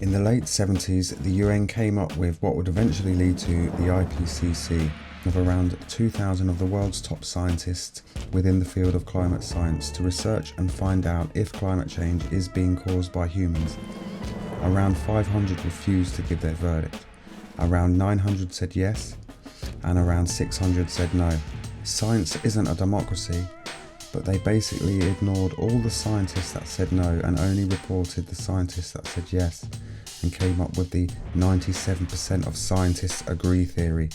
In the late 70s, the UN came up with what would eventually lead to the IPCC, of around 2,000 of the world's top scientists within the field of climate science to research and find out if climate change is being caused by humans. Around 500 refused to give their verdict. Around 900 said yes, and around 600 said no. Science isn't a democracy, but they basically ignored all the scientists that said no and only reported the scientists that said yes, and came up with the 97% of scientists agree theory,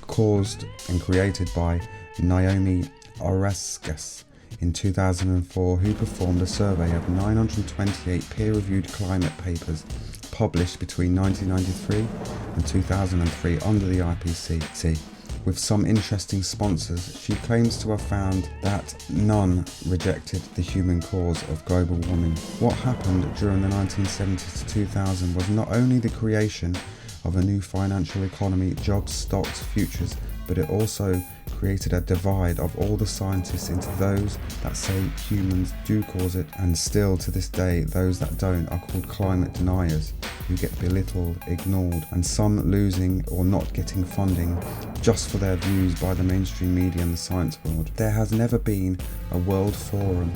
caused and created by Naomi Oreskes in 2004, who performed a survey of 928 peer-reviewed climate papers published between 1993 and 2003 under the IPCC. With some interesting sponsors, she claims to have found that none rejected the human cause of global warming. What happened during the 1970s to 2000 was not only the creation of a new financial economy, jobs, stocks, futures, but it also created a divide of all the scientists into those that say humans do cause it, and still to this day those that don't are called climate deniers, who get belittled, ignored, and some losing or not getting funding just for their views by the mainstream media and the science world. There has never been a world forum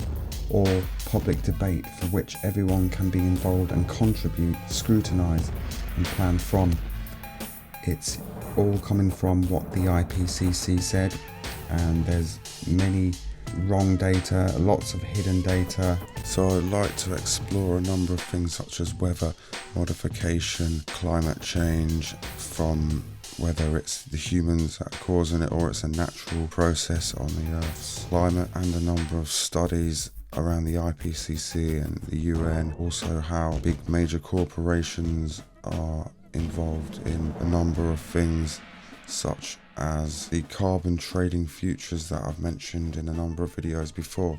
or public debate for which everyone can be involved and contribute, scrutinise and plan from. It's all coming from what the IPCC said, and there's many wrong data, lots of hidden data. So I'd like to explore a number of things such as weather modification, climate change, from whether it's the humans that are causing it or it's a natural process on the Earth's climate, and a number of studies around the IPCC and the UN, also how big major corporations are involved in a number of things such as the carbon trading futures that I've mentioned in a number of videos before.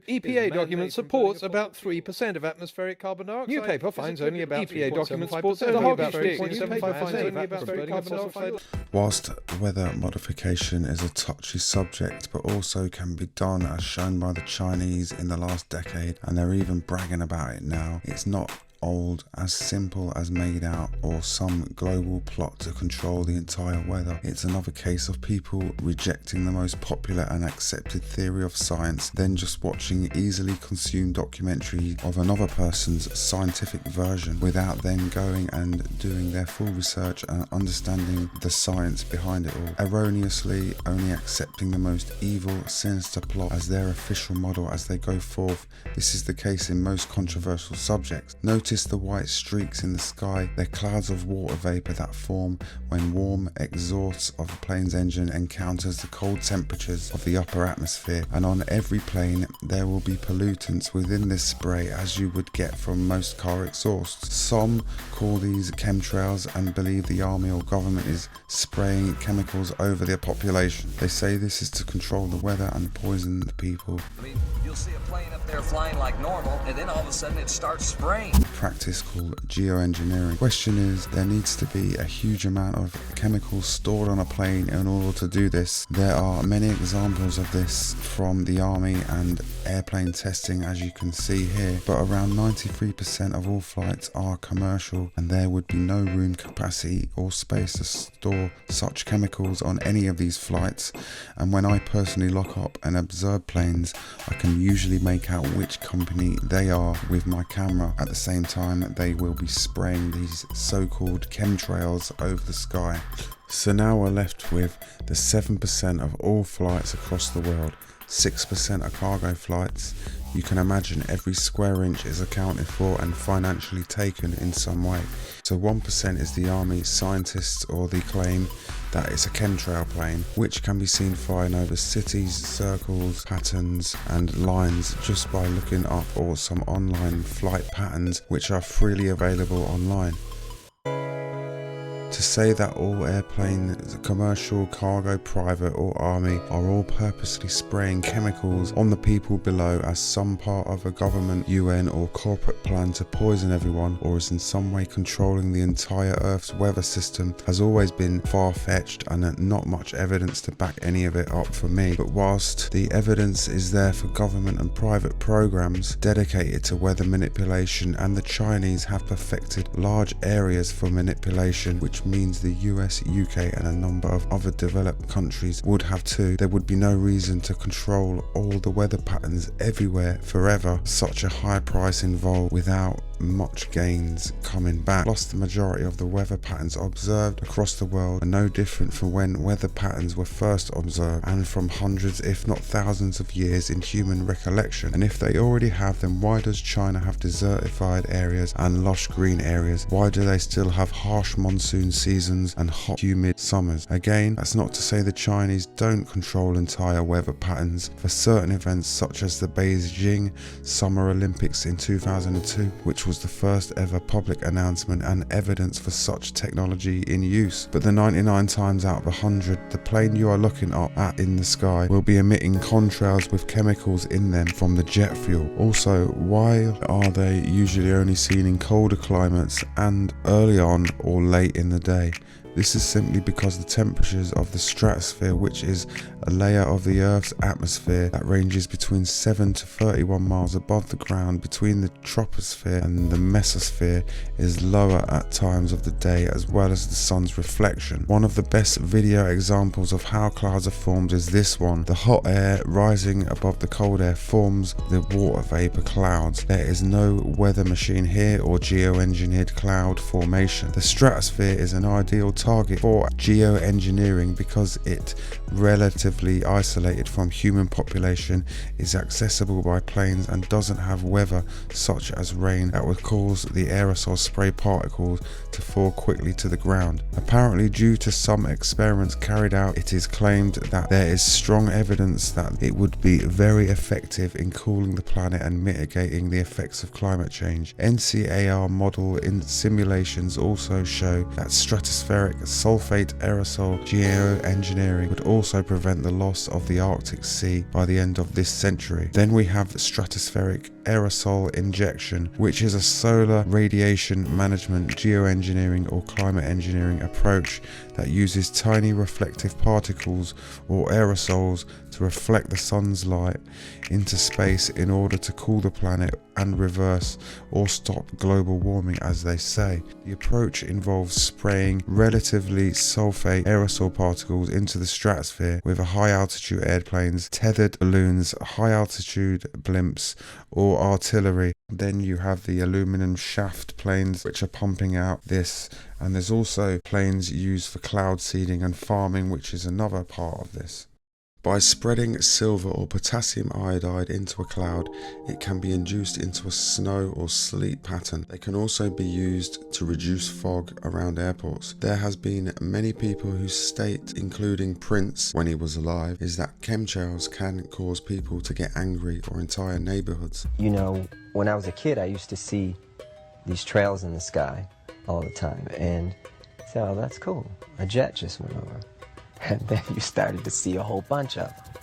EPA document supports about 3% of atmospheric carbon dioxide. New paper finds only about EPA document supports only about 3.75% of atmospheric carbon dioxide. Whilst weather modification is a touchy subject, but also can be done as shown by the Chinese in the last decade, and they're even bragging about it now, it's not old, as simple as made out, or some global plot to control the entire weather. It's another case of people rejecting the most popular and accepted theory of science, then just watching easily consumed documentary of another person's scientific version without then going and doing their full research and understanding the science behind it all. Erroneously only accepting the most evil, sinister plot as their official model as they go forth. This is the case in most controversial subjects. Notice the white streaks in the sky. They're clouds of water vapor that form when warm exhausts of a plane's engine encounters the cold temperatures of the upper atmosphere, and on every plane there will be pollutants within this spray, as you would get from most car exhausts. Some call these chemtrails and believe the army or government is spraying chemicals over their population. They say this is to control the weather and poison the people. I mean, you'll see a plane up there flying like normal, and then all of a sudden it starts spraying. Practice called geoengineering. Question is, there needs to be a huge amount of chemicals stored on a plane in order to do this. There are many examples of this from the army and airplane testing, as you can see here, but around 93% of all flights are commercial, and there would be no room capacity or space to store such chemicals on any of these flights. And when I personally lock up and observe planes, I can usually make out which company they are with my camera. At the same time, they will be spraying these so-called chemtrails over the sky. So now we're left with the 7% of all flights across the world. 6% are cargo flights. You can imagine every square inch is accounted for and financially taken in some way. So 1% is the army, scientists, or the claim that it's a chemtrail plane, which can be seen flying over cities, circles, patterns and lines just by looking up, or some online flight patterns which are freely available online. To To say that all airplanes, commercial, cargo, private or army, are all purposely spraying chemicals on the people below as some part of a government, UN or corporate plan to poison everyone, or is in some way controlling the entire Earth's weather system, has always been far-fetched and not much evidence to back any of it up for me. But whilst the evidence is there for government and private programs dedicated to weather manipulation, and the Chinese have perfected large areas for manipulation, which means the US, UK and a number of other developed countries would have too, there would be no reason to control all the weather patterns everywhere forever. Such a high price involved without much gains coming back. Plus, the majority of the weather patterns observed across the world are no different from when weather patterns were first observed, and from hundreds if not thousands of years in human recollection. And if they already have, then why does China have desertified areas and lush green areas? Why do they still have harsh monsoon seasons and hot humid summers? Again, that's not to say the Chinese don't control entire weather patterns for certain events such as the Beijing Summer Olympics in 2002, which was the first ever public announcement and evidence for such technology in use. But the 99 times out of 100, the plane you are looking up at in the sky will be emitting contrails with chemicals in them from the jet fuel. Also, why are they usually only seen in colder climates and early on or late in the day? This is simply because the temperatures of the stratosphere, which is a layer of the Earth's atmosphere that ranges between 7 to 31 miles above the ground between the troposphere and the mesosphere, is lower at times of the day, as well as the sun's reflection. One of the best video examples of how clouds are formed is this one. The hot air rising above the cold air forms the water vapor clouds. There is no weather machine here or geoengineered cloud formation. The stratosphere is an ideal target for geoengineering because it, relatively isolated from human population, is accessible by planes and doesn't have weather such as rain that would cause the aerosol spray particles to fall quickly to the ground. Apparently, due to some experiments carried out, it is claimed that there is strong evidence that it would be very effective in cooling the planet and mitigating the effects of climate change. NCAR model in simulations also show that stratospheric sulfate aerosol geoengineering would also prevent the loss of the Arctic Sea by the end of this century. Then we have stratospheric aerosol injection, which is a solar radiation management, geoengineering or climate engineering approach that uses tiny reflective particles or aerosols to reflect the sun's light into space in order to cool the planet and reverse or stop global warming, as they say. The approach involves spraying relatively sulfate aerosol particles into the stratosphere with high altitude airplanes, tethered balloons, high altitude blimps or artillery. Then you have the aluminum shaft planes which are pumping out this, and there's also planes used for cloud seeding and farming, which is another part of this. By spreading silver or potassium iodide into a cloud, it can be induced into a snow or sleet pattern. They can also be used to reduce fog around airports. There has been many people who state, including Prince when he was alive, is that chemtrails can cause people to get angry or entire neighborhoods. You know, when I was a kid, I used to see these trails in the sky all the time and say, oh, that's cool. A jet just went over. And then you started to see a whole bunch of them.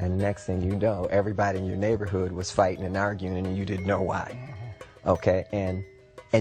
And next thing you know, everybody in your neighborhood was fighting and arguing and you didn't know why. Okay, and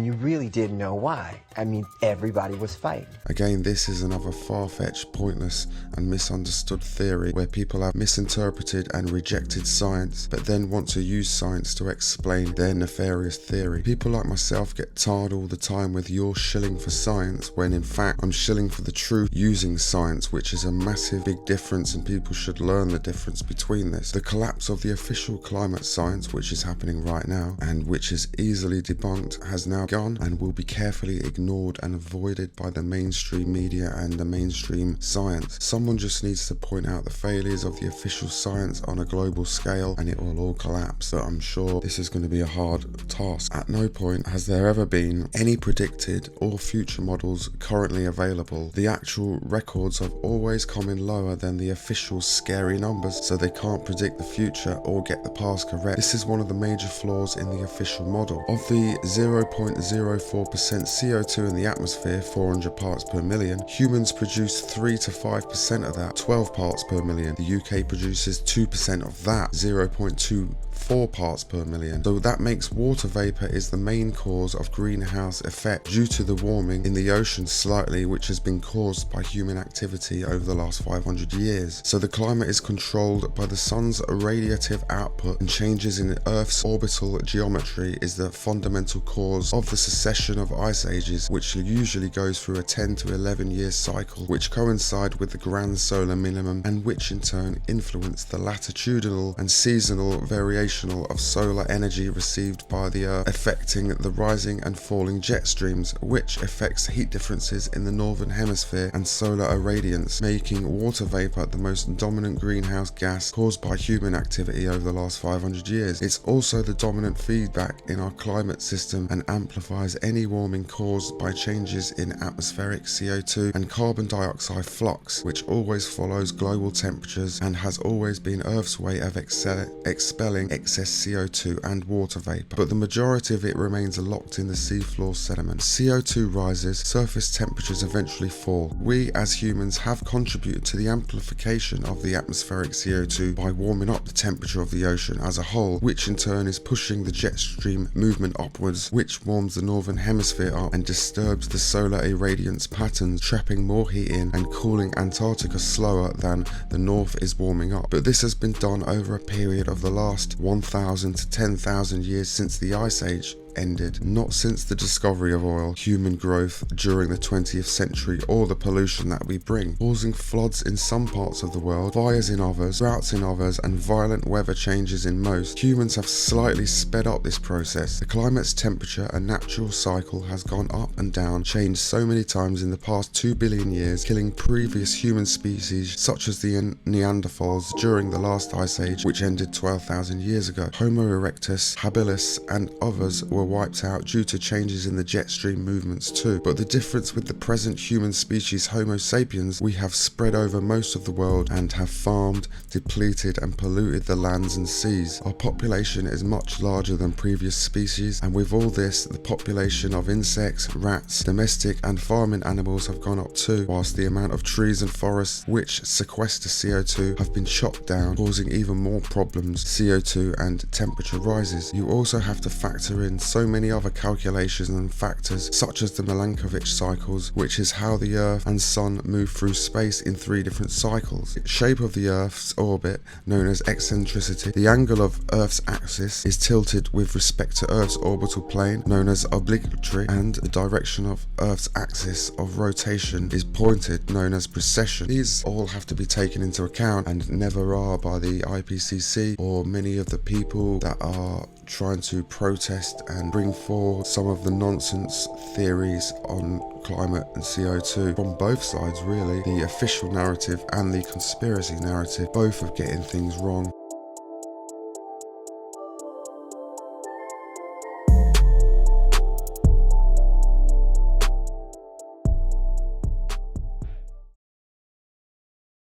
you really didn't know why. I mean, everybody was fighting. Again, this is another far-fetched, pointless and misunderstood theory where people have misinterpreted and rejected science, but then want to use science to explain their nefarious theory. People like myself get tarred all the time with "you're shilling for science," when in fact I'm shilling for the truth using science, which is a massive big difference, and people should learn the difference between this. The collapse of the official climate science, which is happening right now and which is easily debunked, has now gone and will be carefully ignored and avoided by the mainstream media and the mainstream science. Someone just needs to point out the failures of the official science on a global scale and it will all collapse. But I'm sure this is going to be a hard task. At no point has there ever been any predicted or future models currently available. The actual records have always come in lower than the official scary numbers, so they can't predict the future or get the past correct. This is one of the major flaws in the official model. Of the 0.0 0.04% CO2 in the atmosphere, 400 parts per million. Humans produce 3 to 5% of that, 12 parts per million. The UK produces 2% of that, 0.24 parts per million. So that makes water vapor is the main cause of greenhouse effect due to the warming in the ocean slightly, which has been caused by human activity over the last 500 years. So the climate is controlled by the sun's radiative output, and changes in Earth's orbital geometry is the fundamental cause of the succession of ice ages, which usually goes through a 10 to 11 year cycle, which coincide with the grand solar minimum, and which in turn influence the latitudinal and seasonal variation of solar energy received by the Earth, affecting the rising and falling jet streams, which affects heat differences in the northern hemisphere and solar irradiance, making water vapor the most dominant greenhouse gas caused by human activity over the last 500 years. It's also the dominant feedback in our climate system and amplifies any warming caused by changes in atmospheric CO2 and carbon dioxide flux, which always follows global temperatures and has always been Earth's way of expelling excess CO2 and water vapor, but the majority of it remains locked in the seafloor sediment. CO2 rises, surface temperatures eventually fall. We as humans have contributed to the amplification of the atmospheric CO2 by warming up the temperature of the ocean as a whole, which in turn is pushing the jet stream movement upwards, which warms the northern hemisphere up and disturbs the solar irradiance patterns, trapping more heat in and cooling Antarctica slower than the north is warming up. But this has been done over a period of the last 1,000 to 10,000 years since the Ice Age ended, not since the discovery of oil, human growth during the 20th century, or the pollution that we bring, causing floods in some parts of the world, fires in others, droughts in others, and violent weather changes in most. Humans have slightly sped up this process. The climate's temperature and natural cycle has gone up and down, changed so many times in the past 2 billion years, killing previous human species such as the Neanderthals during the last Ice Age, which ended 12,000 years ago. Homo erectus, habilis, and others were wiped out due to changes in the jet stream movements too. But the difference with the present human species Homo sapiens, we have spread over most of the world and have farmed, depleted and polluted the lands and seas. Our population is much larger than previous species, and with all this, the population of insects, rats, domestic and farming animals have gone up too, whilst the amount of trees and forests which sequester CO2 have been chopped down, causing even more problems, CO2 and temperature rises. You also have to factor in so many other calculations and factors, such as the Milankovitch cycles, which is how the Earth and Sun move through space in 3 different cycles. The shape of the Earth's orbit, known as eccentricity, the angle of Earth's axis is tilted with respect to Earth's orbital plane, known as obligatory, and the direction of Earth's axis of rotation is pointed, known as precession. These all have to be taken into account and never are by the IPCC or many of the people that are trying to protest and bring forward some of the nonsense theories on climate and CO2 from both sides really. The official narrative and the conspiracy narrative, both of getting things wrong.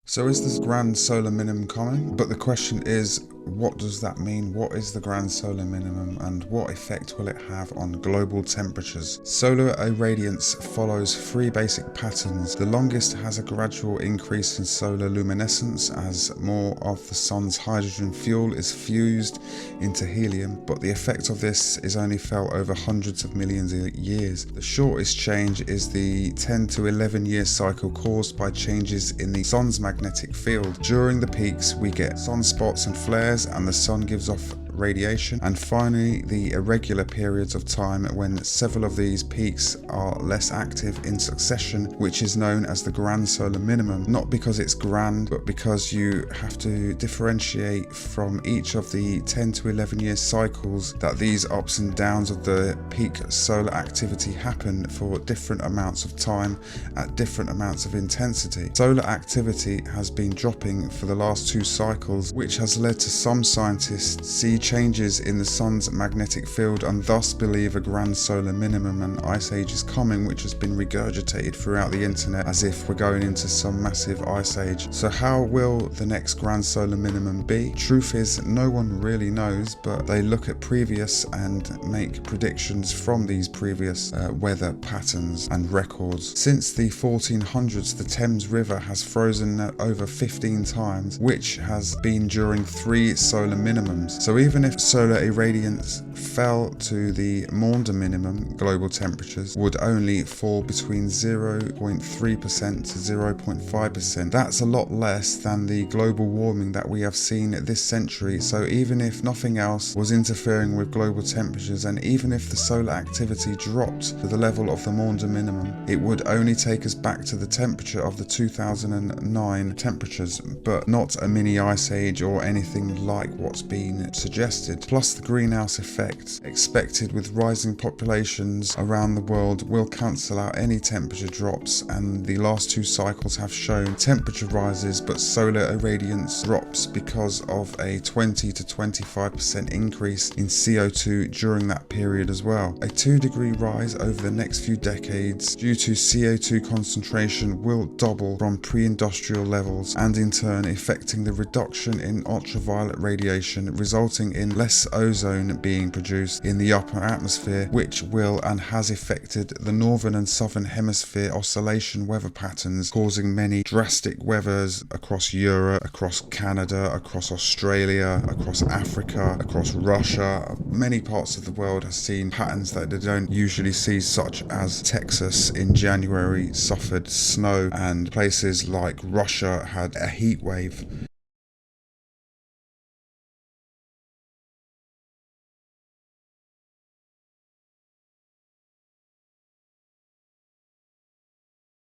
So is this grand solar minimum coming? But the question is, what does that mean? What is the grand solar minimum and what effect will it have on global temperatures? Solar irradiance follows 3 basic patterns. The longest has a gradual increase in solar luminescence as more of the sun's hydrogen fuel is fused into helium, but the effect of this is only felt over hundreds of millions of years. The shortest change is the 10 to 11 year cycle caused by changes in the sun's magnetic field. During the peaks we get sunspots and flares, and the sun gives off radiation, and finally the irregular periods of time when several of these peaks are less active in succession, which is known as the grand solar minimum, not because it's grand, but because you have to differentiate from each of the 10 to 11 year cycles that these ups and downs of the peak solar activity happen for different amounts of time at different amounts of intensity. Solar activity has been dropping for the last 2 cycles, which has led to some scientists see changes in the sun's magnetic field and thus believe a grand solar minimum and ice age is coming, which has been regurgitated throughout the internet as if we're going into some massive ice age. So how will the next grand solar minimum be? Truth is, no one really knows, but they look at previous and make predictions from these previous weather patterns and records. Since the 1400s, the Thames River has frozen over 15 times, which has been during 3 solar minimums. So even if solar irradiance fell to the Maunder minimum, global temperatures would only fall between 0.3% to 0.5%. That's a lot less than the global warming that we have seen this century. So even if nothing else was interfering with global temperatures, and even if the solar activity dropped to the level of the Maunder minimum, it would only take us back to the temperature of the 2009 temperatures, but not a mini ice age or anything like what's been suggested. Plus, the greenhouse effect expected with rising populations around the world will cancel out any temperature drops, and the last 2 cycles have shown temperature rises but solar irradiance drops because of a 20 to 25% increase in CO2 during that period as well. A 2-degree rise over the next few decades due to CO2 concentration will double from pre-industrial levels, and in turn affecting the reduction in ultraviolet radiation, resulting in less ozone being produced in the upper atmosphere, which will and has affected the northern and southern hemisphere oscillation weather patterns, causing many drastic weathers across Europe, across Canada, across Australia, across Africa, across Russia. Many parts of the world have seen patterns that they don't usually see, such as Texas in January suffered snow, and places like Russia had a heat wave.